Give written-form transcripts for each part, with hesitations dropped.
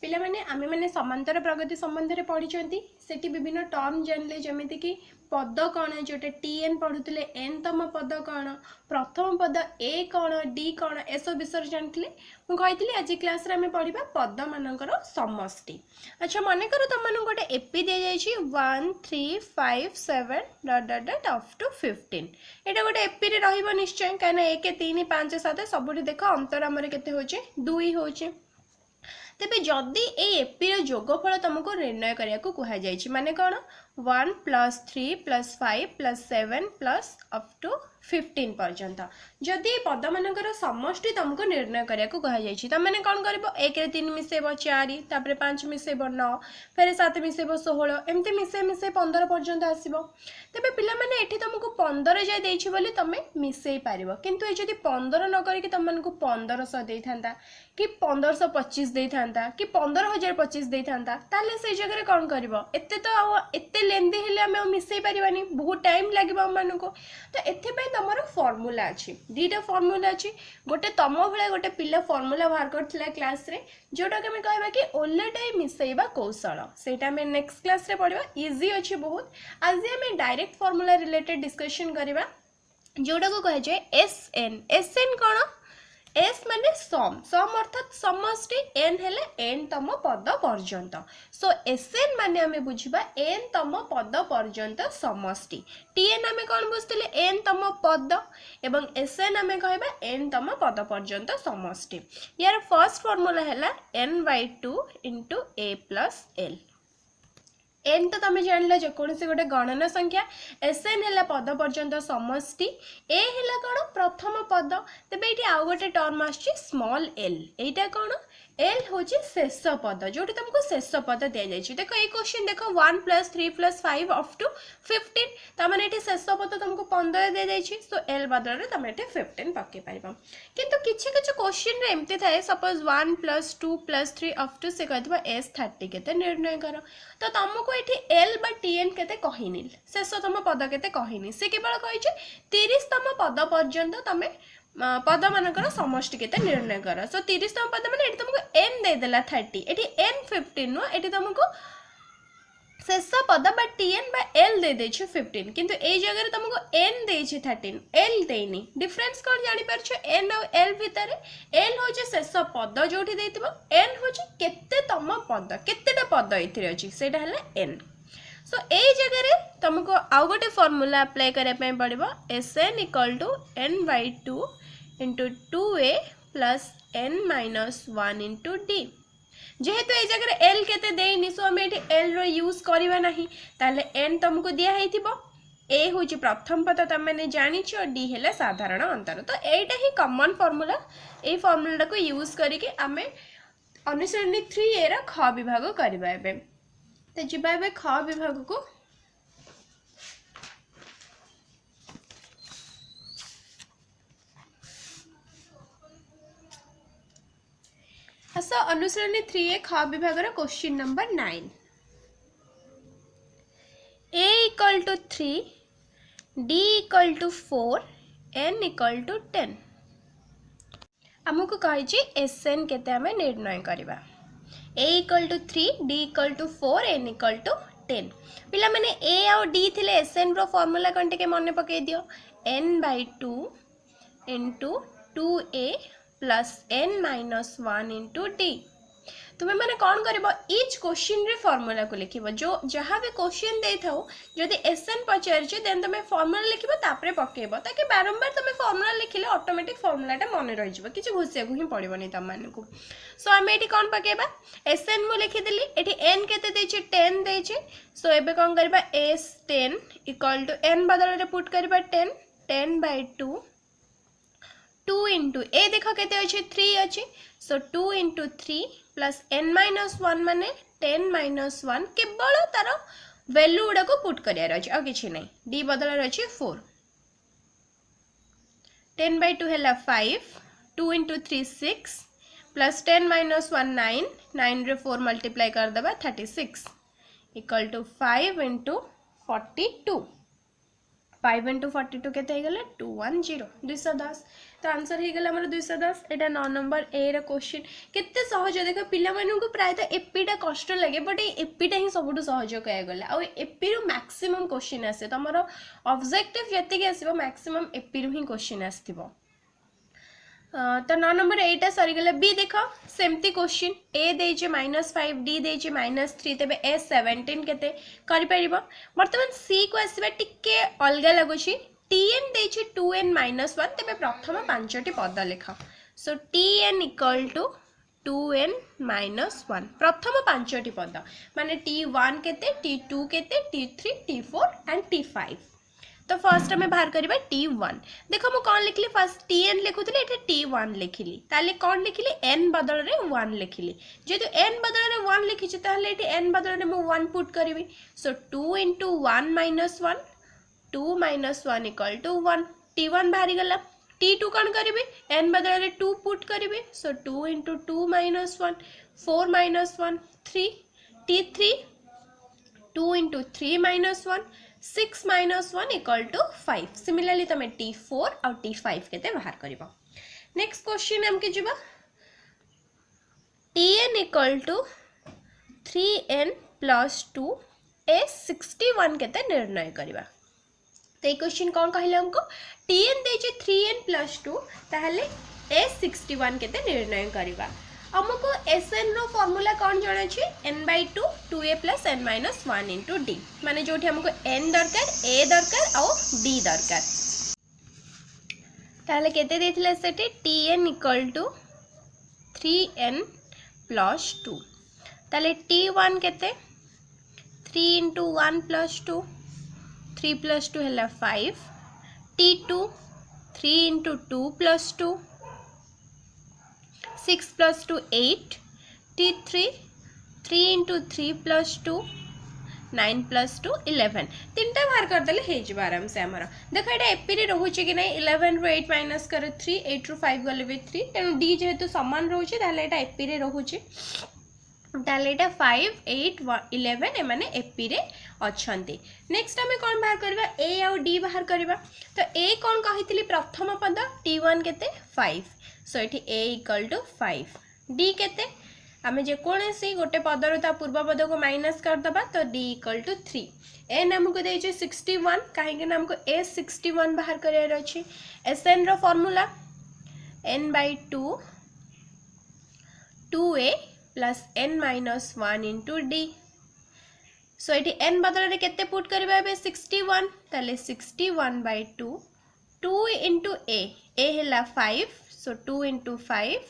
पिला माने आमे माने समांतर प्रगति संबंध रे पढ़ी चंती सेठी विभिन्न टर्म जानले जेमिति कि पद कौन जोटे टीएन पढ़ुले एन तम पद कौन प्रथम पद ए कौन डी कौन एस विषय जानते मुझे आज क्लास रे आमे पढ़िबा पद मानकर समष्टि। अच्छा मन कर तुम गोटे एपी दि जाइए 1 3 5 7 डट डट डट अप टू 15 एटा गोटे एपी रे रहइबो निश्चय काना 1 3 5 7 सबुठी देख अंतर आमर केते होचे 2 होचे। तेबे जदि ए एपी रो जोगफल तुमको निर्णय करिया को कहा जायछि माने कोन 1 + 3 + 5 + 7 + अप टू 15 पर्यंत जदि पद मानकर समष्टि तुमको निर्णय करिया को कहा जायछि त माने कोन करबो 1 रे 3 मिसेबो 4 तापर 5 मिसेबो 9 फिर 7 मिसेबो 16 एमती मिसे मिसे 15 पर्यंत आसीबो। तेबे पिला माने एठी तुमको 15 जाय देछि बोली तमे मिसेई पारिबो किंतु ए जदि 15 न करी कि तुमको 1500 देई थांता कि 1525 देई थांता कि 15025 देई थांता ताले से जगह रे कोन करबो एते तो एते लेंदी हेले हमें मिसेई परिबानी बहुत टाइम लागिबो हम मानको। तो एथे पय तमरो फार्मूला अछि दीटा फार्मूला अछि गोटे तम भले गोटे पिला फार्मूला बाहर करथिला क्लास रे जोटा के हम कहबा कि ओलेटाई मिसेइबा कौशल सेटा में नेक्स्ट क्लास रे पढिबा इजी अछि बहुत। आज हम डायरेक्ट फार्मूला रिलेटेड डिस्कशन करिबा जोटा को कहे जाय एसएन कोन एस माने सम सम अर्थात समष्टि एन हेले एन तम पद पर्यंत सो एसएन माने हमें बुझिबा एन तम पद पर्यंत समष्टि टीएन हमें कौन बुझतिले एन तम पद एवं एसएन हमें कहबा एन तम पद पर्यंत समष्टि। यार फर्स्ट फार्मूला हैला n/2 * a + l एन तो तुम जान लो जेकोसी गोटे गणन संख्या एसएन है पद पर्यंत समष्टि ए है कौन प्रथम पद तेरे ये आउ गोटे टर्म आछी स्मॉल एल एटा कौन एल हूँ शेष पद जो तुमको शेष पद दि जाए देख ये क्वेश्चन देख 1 + 3 + 5 अप टू 15 तमें ये शेष पद तुमको 15 दि जाए सो एल बदल में तुम ये 15 पकई पार कितु किसी किसी क्वेश्चन एमती थाए सपोज 1 + 2 + 3 अप टू से कह एस 30 के निर्णय कर तो तुमको ये एल बा टीएन के कहनी शेष तुम पद के कहनी से केवल कही 30तम पद पर्यंत तुम पद मानकर समष्टि केते निर्णय कर सो 30तम पद माने एटी तुमको एन दे देला 30 एटी एन 15 नो एटी तुमको शेष पद बा टीएन बा एल दे देछि 15 किंतु ए जगह रे तुमको एन देछि 13 एल देनी डिफरेंस कोन जानि परछ एन और एल भितर एल हो जे शेष पद जोठी देतिबो एन हो जे केते तम पद केतेटा पद इथिरे अछि सेटा हला एन सो ए जगह रे तुमको आउ गोटे फार्मूला अप्लाई करे पे पड़िबो SN = n/2 * 2a + n-1 * d जेहेतु ए जगह एल केते देइनी सो हम एठी एल रो यूज करबा नाही ताले एन तुमको दिया हेतिबो ए होची प्रथम पद त माने जानि छ डी हेला साधारण अंतर तो एटा ही कॉमन फार्मूला ए फार्मूला को यूज करिके हमें अनुसरणी 3a रा ख विभाग करबा एबे तो जिबा एबे ख विभाग को अनुसरणी 3a ख विभाग रा question number 9 a = 3 d = 4 n = 10 हमको कहि एसएन केते हमें निर्णय करबा a = 3 d = 4 n = 10 पिला माने a और d थिले एसएन रो फार्मूला कंटे के मने पके दियो n/2 * 2a + n-1 * d तुम्हें माने कौन करिबो ईच क्वेश्चन रे फार्मूला को लिखिबो जो जहां भी क्वेश्चन दे थाओ जदि एसएन पचारछि देन तुम फार्मूला लिखिबो तापरे पकेबो ताकि बारंबार तुम फार्मूला लिखिले ऑटोमेटिक फार्मूलाटा मन रहि जिवो किछि घुसिया को ही पड़िबोनी तम मानकु सो हम एठी कोन पकेबा एसएन मु लिखि देली एठी एन केते देछि 10 देछि सो एबे कोन करबा एस 10 = n बदल रे पुट करबा 10/2 2 * ए देखो केते अछि 3 अछि सो 2 * 3 + n-1 माने 10-1 केवल तार वैल्यू गुडा को पुट करियार अछि आ किछि नै d बदल अछि 4 10/2 हैला 5 2 * 3 6 + 10-1 9 9 रे 4 मल्टीप्लाई कर देबा 36 = 5 * 42 5 * 42 केते हे गेले 210 210 तो आंसर हो गला 210 एटा 9 नंबर ए रा क्वेश्चन केते सहज देख पिला मानन को प्राय तो एपीटा कष्ट लगे बट एपीटा ही सबुठ सहज कह गला आ एपी रु मैक्सिमम क्वेश्चन आसे तमरो ऑब्जेक्टिव जति के आसीबो मैक्सिमम एपी रु ही क्वेश्चन आस्थिबो तो 9 नंबर एटा सरीगला बी देख सेमती क्वेश्चन ए देजे -5 डी देजे -3 तेबे ए 17 केते करि परिबो वर्तमान सी को आसीबा टिके अलगा लागुची tn देजे 2n -1 तेबे प्रथम पांचटी पद लेख सो tn इक्वल टू 2n -1 प्रथम पांचटी पद माने t1 केते t2 केते t3 t4 एंड t5 तो फर्स्ट में बाहर करिबा t1 देखो मु कोन लिखली फर्स्ट tn लिखुतले एटा t1 लिखिली ताले कोन लिखिली n बदल रे 1 लिखिली जेतु n बदल रे 1 लिखि छ ताले एटी n बदल रे मु 1 पुट करिवि सो 2 * 1 - 1 2 - 1 = 1 t1 बाहरी गला t2 कोन करिवि n बदल रे 2 पुट करिवि सो 2 * 2 - 1 4 - 1 3 t3 2 * 3 - 1 6 - 1 = 5 सिमिलरली तमे t4 और t5 केते बाहर करिवो नेक्स्ट क्वेश्चन हम के जिबा tn = 3n + 2 ए 61 केते निर्णय करिबा ते क्वेश्चन कोन कहले हमको tn देजे 3n + 2 ताहले ए 61 केते निर्णय करिबा हमको SN रो फार्मूला कौन जाना छी n/2 2a + n - 1 * d माने जोठी हमको n दरकार a दरकार और d दरकार ताले केते देथिले सेटे tn = 3n + 2 ताले t1 केते 3 * 1 + 2 3 + 2 हैला 5 t2 3 * 2 + 2 6 + 2 8 t3 3 * 3 + 2 9 + 2 11 तीनटा बाहर कर देले हे जिबा आराम से हमर देखो एटा एपी रे रहउची कि नै 11 रो 8 माइनस करे 3 8 रो 5 गले बे 3 तेनु डी जेहेतु समान रहउची ताले एटा एपी रे रहउची ताले एटा 5 8 11 ए माने एपी रे अछंती नेक्स्ट हमें कोन बाहर करबा a और d बाहर करबा तो a कोन कहितली प्रथम पद t1 केते 5 सो एठी a = 5 d केते आमे जे कोनसी गोटे पदर ता पूर्व पद को माइनस कर दबा तो d = 3 n हमको दे जे 61 काहे के हमको a 61 बाहर करे अछि sn रो formula n/2 2a + n - 1 * d सो एठी n बदल रे केते पुट करबा बे 61 ताले 61/2 2 * a हैला 5 so 2 * 5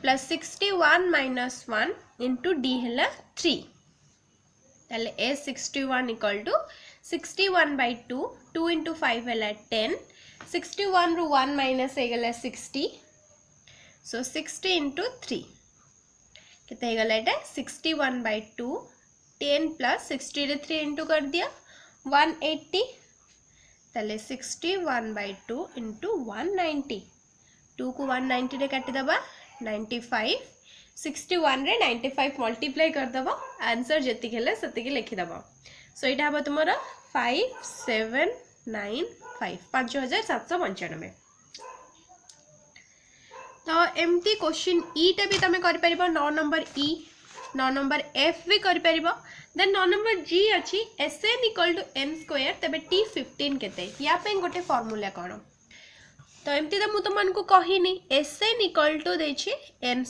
plus 61 minus 1 into d हैला 3 ताले a 61 = 61/2 2 * 5 हैला 10 61 ru 1 minus हे गला 60 so 60 into 3 केते हे गला एटा 61/2 10 plus 60 रे 3 into कर दिया 180 ताले 61/2 into 190 2 को 190 रे काटी दबा 95 61 रे 95 मल्टीप्लाई कर दबा आंसर जति केले सति के लिखि दबा सो एटा हबो तुमरा 5795 5795 तो एमती क्वेश्चन ई टे भी तमे कर परिबो 9 नंबर ई 9 नंबर एफ भी कर परिबो देन 9 नंबर जी अछि SN = n² तबे t15 केते या पे गोटे फार्मूला कोन तो एमती तो मु तुमको कहिनी SN = देछि n²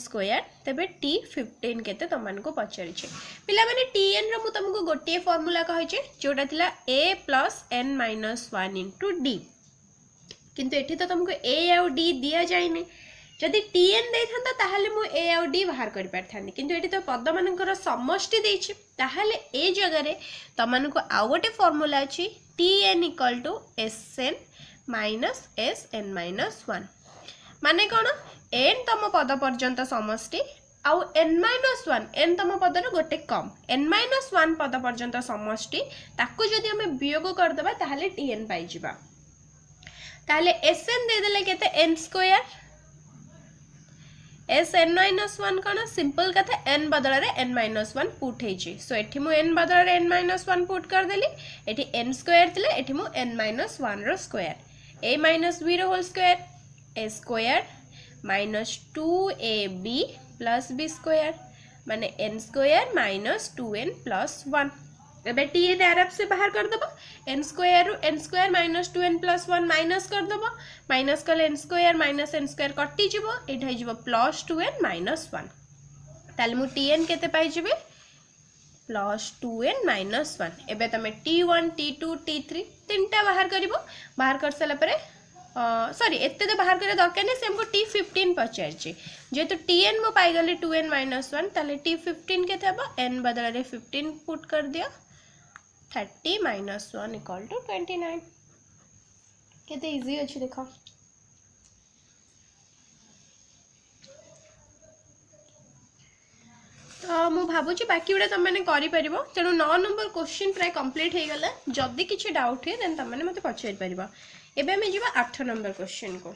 तबे t15 केते तुमको पचारि छै पिला माने tn रो मु तुमको गोटे फार्मूला कहै छै जोटा थिला a + n - 1 * d किंतु एठी तो तुमको a और d दिया जाइनी जदि tn दे थांता ताहाले मु a और d बाहर कर परथानी किंतु एठी तो पद मानकर समष्टि देछि ताहाले ए जगह रे तमनको आ गोटे फार्मूला अछि tn = SN - SN - 1 माने कोन n तम पद पर्यंत समष्टि आउ n - 1 n तम पदर गोटे कम n - 1 पद पर्यंत समष्टि ताको जदि हमें वियोग कर दबा ताहाले tn पाई जिबा ताहाले SN दे देले केते n² SN - 1 कोन सिंपल कथा n बदल रे n - 1 पुट हे छी सो एठी मु n बदल रे n - 1 पुट कर देली एठी n² थिले एठी मु n - 1 रो स्क्वायर a - b रो whole square A square minus 2ab plus B square माने n square minus 2n plus 1 एबे tn आराम से बाहर कर दबो n square minus 2n plus 1 minus कर दबो माइनस कले n स्क्वायर कटि जिवो एठा जिवो प्लस 2n माइनस 1 ताले मु tn केते पाइ जिबे प्लस 2n माइनस 1 एबे तमे t1 t2 t3 तीनटा बाहर करिवो बाहर कर सला परे सॉरी एते तो बाहर करे दरकार नहीं से हमको t15 पचार छि जेतु tn मो पाई गले 2n माइनस 1 ताले t15 केते हबो n बदला रे 15 पुट कर दियो 30 माइनस 1 इक्वल टू 29 केते इजी अछि देखो तो मु भाबुची बाकी उडा तम माने करि परिबो तेनु 9 नंबर क्वेश्चन प्राय कंप्लीट हे गला जदी किछि डाउट हे देन तम माने मते पचारि परिबो एबे हमें जीवा 8 नंबर क्वेश्चन को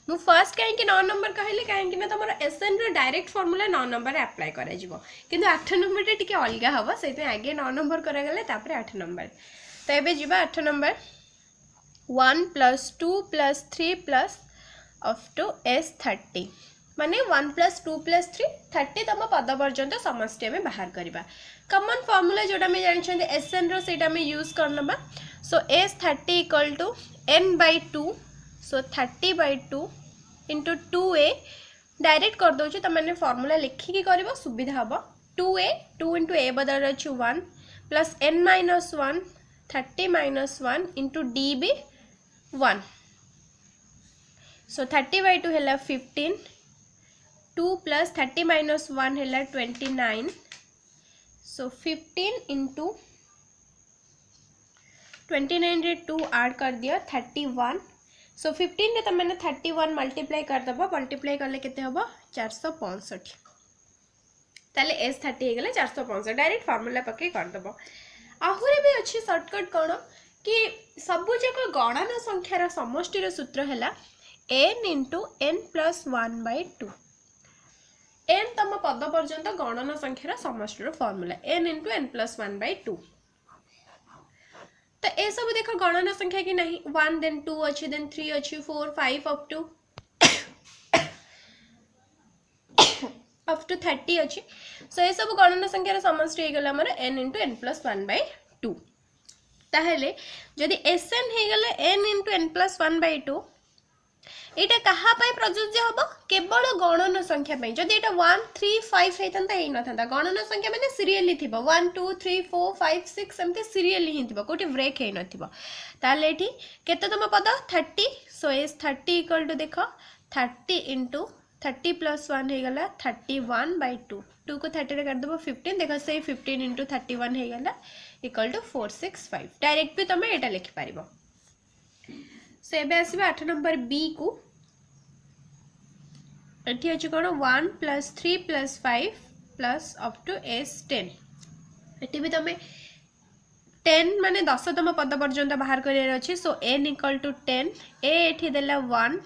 मु फर्स्ट कहीं कि 9 नंबर कहले कहीं कि ना तमरो एसएन रो डायरेक्ट फार्मूला 9 नंबर रे अप्लाई करा जिवो किंतु 8 नंबर रे टिके अलगा हबो सेते आगे 9 नंबर करा गले तापर 8 नंबर तो एबे जीवा 8 नंबर 1 + 2 + 3 + अप टू s30 माने 1 + 2 + 3 30 तम पद पर्यंत समष्टि में बाहर करबा कॉमन फार्मूला जोटा में जानि छन एसएन रो सेटा में यूज करनबा सो s30 = n/2 सो 30/2 * 2a डायरेक्ट कर दउ छ त माने फार्मूला लिखि की करबो सुविधा हबो 2a 2 * a बदल अछि 1 + n - 1 30 - 1 * d भी 1 सो 30/2 हैला 15 2 + 30 - 1 हैला 29 सो 15 * 29 रे 2 ऐड कर दिया 31 सो 15 रे तमने 31 मल्टीप्लाई कर दबो मल्टीप्लाई करले केते हबो 465 ताले s30 हे गेले 465 डायरेक्ट फार्मूला पके कर दबो आहुरे भी अछि शॉर्टकट कोन कि सबु जक गणना संख्यार समष्टिर सूत्र हैला n * n + 1/2 n तम पद पर्यंत गणना संख्यार समष्टिर फार्मूला n * n + 1/2 तो ए सब देखो गणना संख्या की नहीं 1 देन 2 अच्छी देन 3 अच्छी 4 5 अप टू 30 अच्छी सो ये सब गणना संख्यार समष्टि हे गला हमर n * n + 1/2 ताहेले जदि sn हे गले n * n + 1/2 एटा कहा पई प्रযোज्य हबो केवल गणना संख्या पई जदि एटा 1 3 5 हेतंता हे नथंता गणना संख्या माने सीरियली थिबो 1 2 3 4 5 6 एमते सीरियली ही थिबो कोठी ब्रेक हे नथिबो ताले एठी केते तम पद 30 सो एस 30 = देखो 30 * 30 + 1 हे गला 31/2 2 को 30 रे कर देबो 15 देखो से 15 * 31 हे गला = 465 डायरेक्ट भी तमे एटा लिखि पारिबो सो एबे आसीबा 8 नंबर बी को एठी अछि कोन 1 + 3 + 5 + अप टू s10 एठी भी तमे 10 माने 10 तम पद पर्यंत बाहर करियर अछि सो n = 10 a एठी देला 1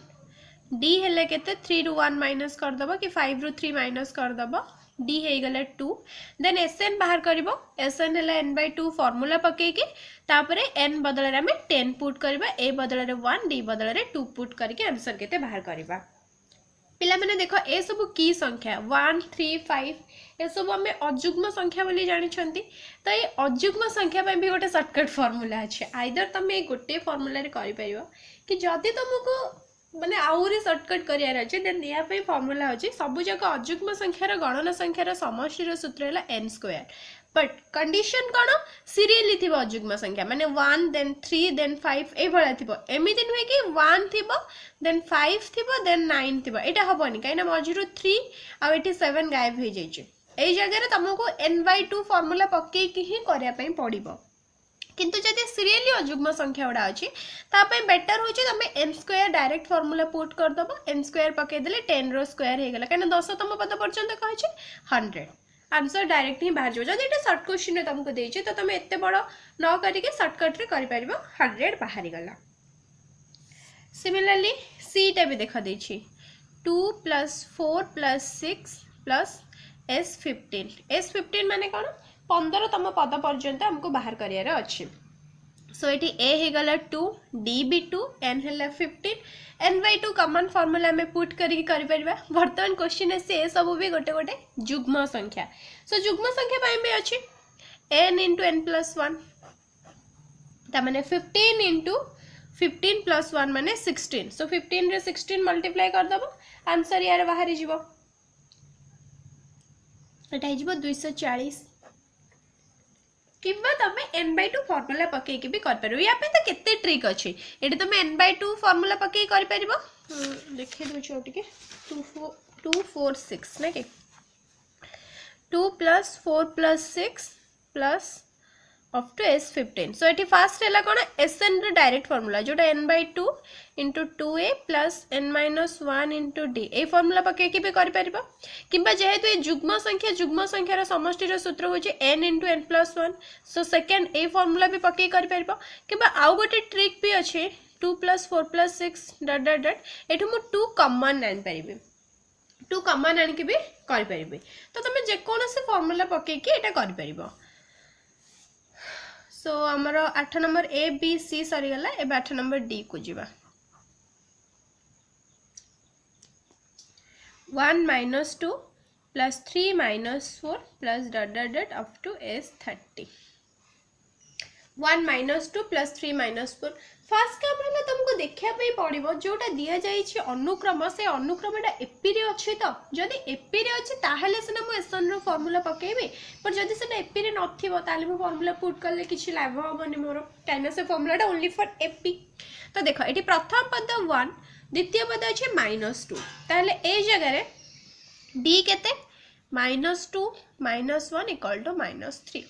d हेले केते 3 रु 1 माइनस कर दबो कि 5 रु 3 माइनस कर दबो d हे गले 2 देन sn बाहर करिवो sn हेला n/2 फार्मूला पके के तापरे n बदल रे हमें 10 पुट करबा a बदल रे 1 d बदल रे 2 पुट करके आंसर केते बाहर करबा पिला माने देखो ए सब की संख्या 1 3 5 ए सब हमें अजुग्म संख्या बोली जानि छंती तो ये अजुग्म संख्या पे भी गोटे शॉर्टकट फार्मूला अछि आइदर तमे गोटे फार्मूला रे करि परिबो कि जदी तुमको माने आउरी शॉर्टकट करियार अछि देन या पे फार्मूला अछि सब जगह अजुग्म संख्यार गणना संख्यार समष्टिर सूत्र हैला n² but condition cone serially थिबो अजुग्म संख्या माने 1 देन 3 देन 5 ए भला थिबो एमिति नुहे कि 1 थिबो देन 5 थिबो देन 9 थिबो एटा हबोनी काइना मजिरु 3 आ एटी 7 गायब हो जाई छै एई जगह रे तुमको n/2 फार्मूला पक्के कि ही करिया पई पड़िबो किंतु जदि सीरियली अजुग्म संख्या उडा अछि ता पे बेटर होछि तमे n² डायरेक्ट फार्मूला पुट कर दबो n² पके देले 10 रो स्क्वायर हे गेला काइना 10 तम पद पर्यंत कहै छै 100 आंसर डायरेक्ट ही बाहर जो जदि एटा शॉर्ट क्वेश्चन रे तुमको देइ छै तो तमे एते बड़ न करि के शॉर्टकट रे करि परिबो 100 बाहरी गला सिमिलरली सी टा भी देखा देइ छै 2 + 4 + 6 + s15 माने कोन 15 तम पद पर्यंत हमको बाहर करियार अछि सो ये ए हो गला 2 डी भी 2 एन है 15 एन बाई 2 कॉमन फॉर्मूला में पुट करके कर परिबा वर्तमान क्वेश्चन है से सब भी गोटे गोटे जुग्म संख्या सो जुग्म संख्या पाई में अछि n into n plus 1 ता माने 15 into 15 plus 1 माने 16 सो 15 रे 16 मल्टीप्लाई कर दबो आंसर यार बाहर जीवो एटा जीवो 240 किबा तमे n by 2 फार्मूला पके के भी कर परबो या पे त केते ट्रिक अछि एटी तमे n by 2 फार्मूला पके कर परबो लिखे दो छोटी के 2 4 6 ना के 2 plus 4 plus 6 plus up to s15 so eighty fast हैला कोन sn रे डायरेक्ट फार्मूला जोटा n by 2 into 2a plus n minus 1 into d A formula पके के भी कर परबो किबा जेहेतु ए जुग्म संख्या रो समष्टि रो सूत्र होची n into n plus 1 so second ए फार्मूला भी पके कर परबो किबा आउ गोटे ट्रिक भी अछि 2 plus 4 plus 6 dot dot dot एठु मु 2 कॉमन आन परिबे 2 कॉमन आन के भी कर परिबे तो तमे जे कोनोसे फार्मूला पके के एटा कर परबो सो हमरो 8 नंबर ए बी सी सरी गला एबे 8 नंबर डी को जीवा 1 minus 2 plus 3 minus 4 plus dot dot dot up to s30 1 minus 2 plus 3 minus 4 fast काम रहला तुमको देखिया पे पड़िबो जोटा दिया जाई छी अनुक्रम से अनुक्रमटा एपी रे अछि तो जदी एपी रे अछि ताहले सेना मु एसन रो फार्मूला पकेबे पर जदी सेना एपी रे नथिबो ताले मु फार्मूला पुट करले किछि लाभ होबनी मोर काइना से फार्मूलाटा ओनली फॉर एपी तो देखो एटी प्रथम पद 1 द्वितीय पद अछि -2 ताहले ए जगह रे d केते -2 -1 इक्वल टू -3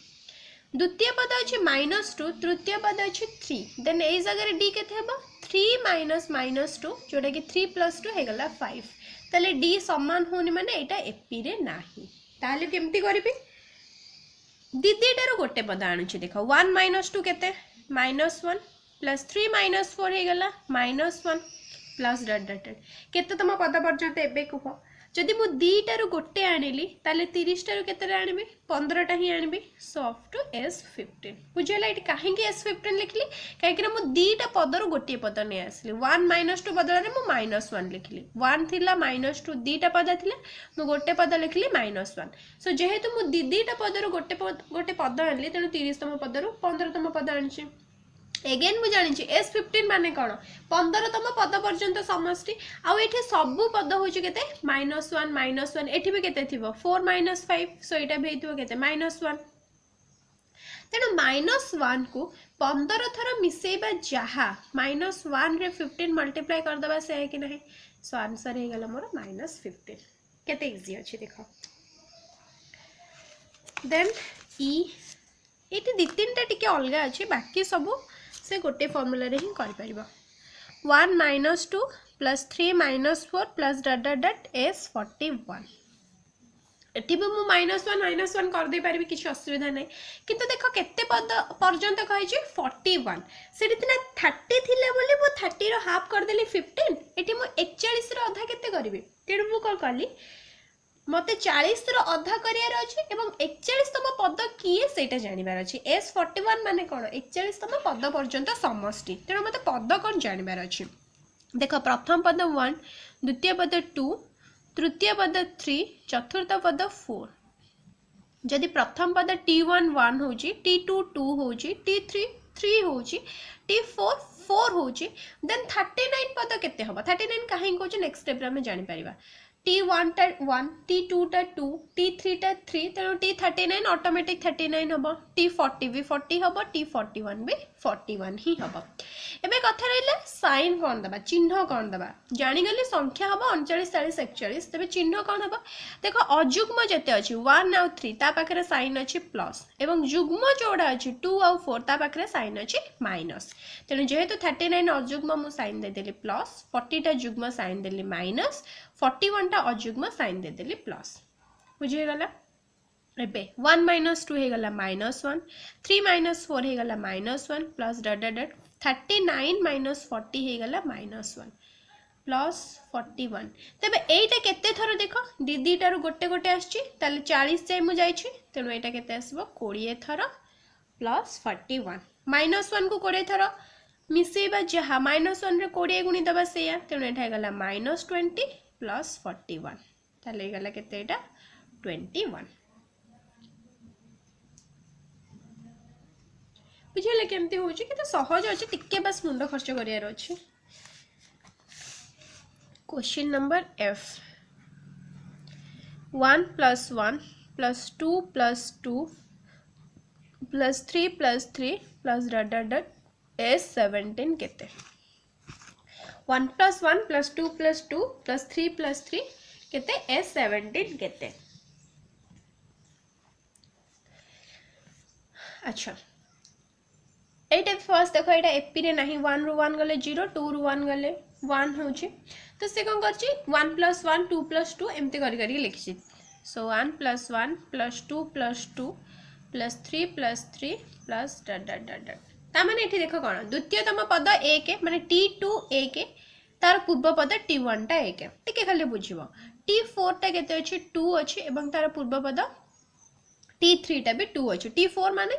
द्वितीय पद अछि -2 तृतीय पद अछि 3 देन ए जगह डी केते हेबो 3 माइनस -2 जोटा कि 3 + 2 हे गला 5 ताले डी समान होनी माने एटा एपी रे नाही ताले केमती करबी दीदीटारो गोटे पद आनु छी देखो 1 - 2 केते -1 + 3 - 4 हे गला -1 प्लस डॉट डॉट केते तम पद पर्यंत एबे कुह जदि मु दीटारो गोटे आनिली ताले 30 टारो केते आनिबी 15 टा ही आनिबी सो अप टू s15 बुझेला एटी काहे कि s15 लिखली काहे कि मु दीटा पदरो गोटे पद नै आसली 1 - 2 बदला रे मु -1 लिखली 1 थिला -2 दीटा पद थिला मु गोटे पद लिखली -1 सो जेहेतु मु दीटा पदरो गोटे पद आनली तेनु 30 तम पदरो 15 तम पद आनछि एगेन मु जानि s15 माने कोन 15 तम पद पर्यंत समष्टि आ एठी सब पद होची केते -1 एठी भी केते थिबो 4 - 5 सो एटा भी हेतिबो केते -1 तेनु -1 को 15 थरा मिसेबा जहा -1 रे 15 मल्टीप्लाई कर दबा से है कि नहीं सो आंसर हे गेला मोर -15 केते इजी अछि देखो देन ई एटी दी तीनटा टिके अलगा अछि बाकी सब से गोटे फार्मूला रे ही कर परबो 1 - 2 + 3 - 4 + डॉट डॉट डॉट s41 एठी भी मु -1 कर दे परबी किछ असुविधा नै किंतु देखो केते पद पर्यंत कहै छी 41 सेठी तना 30 थिले बोली मु 30 रो हाफ कर देली 15 एठी मु 41 रो आधा केते करबी तेनु मु को करली मते 40 रो आधा करियार अछि एवं 41 तम पद किए सेटा जानिबार अछि s41 माने कोन 41 तम पद पर्यंत समष्टि तेनु मते पद कोन जानिबार अछि देखो प्रथम पद 1 द्वितीय पद 2 तृतीय पद 3 चतुर्थ पद 4 जदि प्रथम पद t1 1 होची t2 2 होची t3 3 होची t4 4 होची देन 39 पद केते हबो 39 काहे कोची नेक्स्ट स्टेप रे हम जानि परिबा t1 टा 1 t2 टा 2 t3 टा 3 तेनो t39 ऑटोमेटिक 39 हबो t40 भी 40 हबो t41 भी 41 ही हबो एबे कथा रहले साइन कोन दबा चिन्ह कोन दबा जानि गली संख्या हबो 39 40 41 तबे चिन्ह कोन हबो देखो अजुग्म जते अछि 1 और 3 ता पाखरे साइन अछि प्लस एवं जुग्म जोडा अछि 2 और 4 ता पाखरे साइन अछि माइनस तेनो जेहेतु 39 अजुग्म मु साइन दे देली प्लस 40 टा जुग्म साइन देली माइनस 41 टा अजुग्म साइन दे देली प्लस बुझे गला एबे 1 - 2 हे गला -1 3 - 4 हे गला -1 प्लस डॉट डॉट डॉट 39 - 40 हे गला -1 प्लस 41 तबे एटा केते थरो देखो दीदी टारो गोटे गोटे आछि ताले 40 जाय मु जाय छी तेनु एटा केते आसबो 20 थरो प्लस 41 -1 को 20 थर मिसेबा जहा -1 रे 20 गुणी दबा सेया तेणु एठा गला -20 प्लस 41 ताले गला केते एटा 21 बुझिले केमती होची कि तो सहज अछि टिके बस मुंड खर्च करियार अछि क्वेश्चन नंबर F 1 + 1 + 2 + 2 + 3 + 3 + ... S17 केते 1 + 1 + 2 + 2 + 3 + 3 केते S17 केते अच्छा एटा फर्स्ट देखो एटा एपी रे नहीं 1 रु 1 गले 0 2 रु 1 गले 1 होची तो से कोन करची 1 + 1 2 + 2 एमती करी करी लिखछि सो 1 + 1 + 2 + 2 + 3 + 3 + ... ता माने एठी देखो कोन द्वितीयतम पद 1 माने t2 1 तार पूर्व पद t1 टा 1 टिके खाली बुझिबो t4 टा केते अछि 2 अछि एवं तार पूर्व पद t3 टा भी 2 अछि t4 माने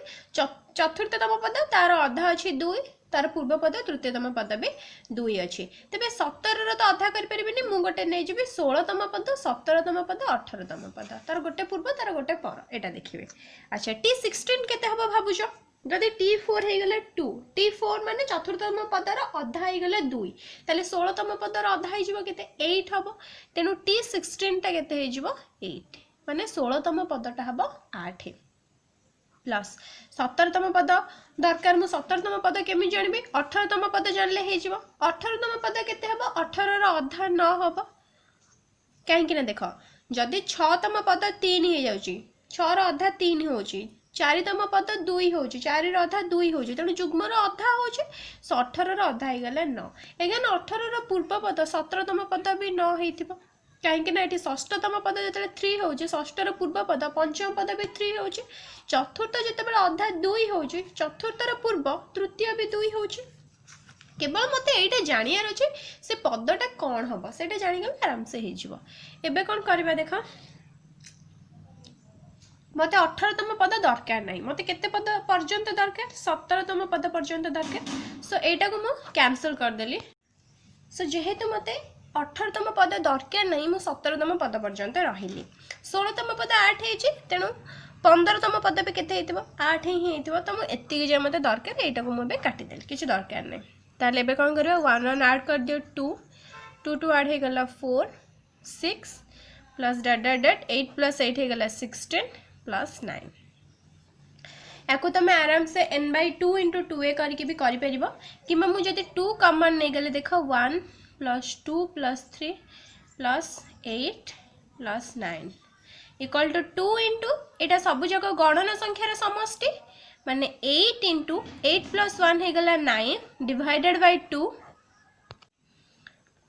चतुर्थतम पद तार अधा अछि 2 तार पूर्व पद तृतीयतम पद भी 2 अछि तबे 17 रो तो अधा करि परिबिनी मु गोटे नै जिबि 16तम पद 17तम पद 18तम पद तार गोटे पूर्व तार गोटे पर एटा देखिबे अच्छा t16 केते हबो भाबुजो जदि t4 हे गेले 2 t4 माने चतुर्थतम पदर अधा हे गेले 2 ताले 16तम पदर अधा हे जिवो केते 8 हबो तेनु t16 टा केते हे जिवो 8 माने 16तम पदटा हबो 8 प्लस 17तम पद दरकार मु 17तम पद केमि जानबी 18तम पद जानले हे जिवो 18तम पद केते हबो 18 रो अधा 9 हबो काहे कि ना देखो जदि 6तम पद 3 हे जाउची 6 रो अधा 3 होची 4तम पद 2 होची 4 रो अधा 2 होची तनु जुग्म रो अधा होची 18 रो अधा हे गले 9 एगन 18 रो पूर्व पद 17तम पद भी 9 हेतिबो कहीं ना ये षष्ठतम पद जो 3 हो षष्ठ पूर्व पद पंचम पद भी 3 हो चतुर्थ जो अधा 2 हो चतुर्थर पूर्व तृतीय भी 2 हो केवल मत ये जानियार अच्छे से पदटा कौन हम से जानीगले आराम से हो कौन करवा देख मत 18तम पद दरकार नहीं मत केते पद पर्यंत दरकार 17तम पद पर्यंत दरकार सो एटा को मु कैंसिल करदेली सो जेहेतु मत 18तम पद दरकार नहीं मु 17तम पद पर्यंत रही 16तम पद 8 है तेणु 15तम पद भी केते 8 ही हेतिबो तो मु एतिक जे मते दरकार एटा को मु बे काटी देल किछ दरकार नहीं ताले बे कोन करबो 1 1 ऐड कर दियो 2 2 2 ऐड हे गला 4 6 प्लस डॉट 8 + 8 हे गला 16 प्लस 9 याको तुम आराम से n/2 × 2a करके भी करि परिबो कि मु जदि 2 कॉमन नै गले देखो 1 + 2 + 3 + 8 + 9 इक्वल टू 2 * एटा सब जगह गणन संख्यार समष्टि माने 8 * 8 + 1 हे गला 9 डिवाइडेड बाय 2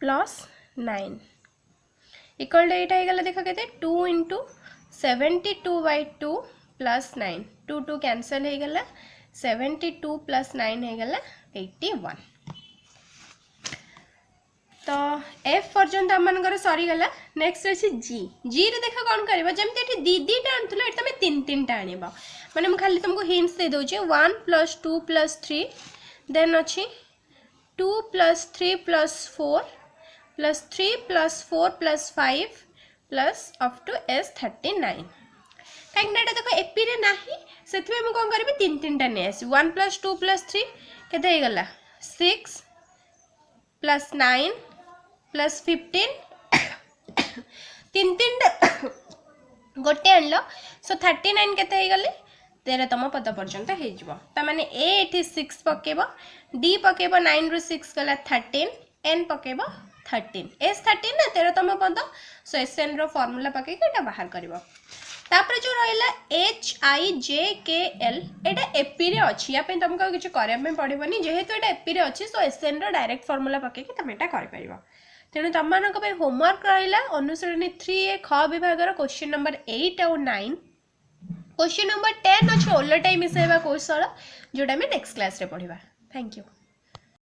+ 9 इक्वल टू एटा हे गला देखो केते 2 * 72/2 + 9 2 2 कैंसिल हे गला 72 + 9 हे गला 81 तो F पर्यंत आमनकर सरी गला नेक्स्ट अछि G G रे देखा कोन करबो जेमते एठी दी टा आनथुलो एठी तमे तीन तीन टा आनिबो माने हम खाली तुमको हिंट्स दे दोचे 1 + 2 + 3 देन अछि 2 + 3 + 4 + 3 + 4 + 5 प्लस अप टू S39 कहीं देखो एपी रे नाही सेथि में कोन करबी तीन तीन टा ने आसी 1 + 2 + 3 केते हे गला 6 + 9 + 15 तीन तीन गोटे आनलो सो 39 केते हे गले 13तम पद पर्यंत हे जिवो त माने ए एठी 6 पकेबो डी पकेबो 9 * 6 गला 13 एन पकेबो 13 S13 ना 13तम पद सो SN रो फार्मूला पके केटा बाहर करबो तापर जो रहला HIJKL एटा एपी रे अछि या पे तुमको किछ करे में पड़िबनी जेहेतु एटा एपी रे अछि सो SN रो डायरेक्ट फार्मूला पके के तमेटा कर परिबो तेनु तममान को पे होमवर्क रहला अनुसरणी 3A ख विभाग रो क्वेश्चन नंबर 8 और 9 क्वेश्चन नंबर 10 अछि ओलटाई मिसेबा कौशल जोटा में नेक्स्ट क्लास रे पढिबा थैंक यू।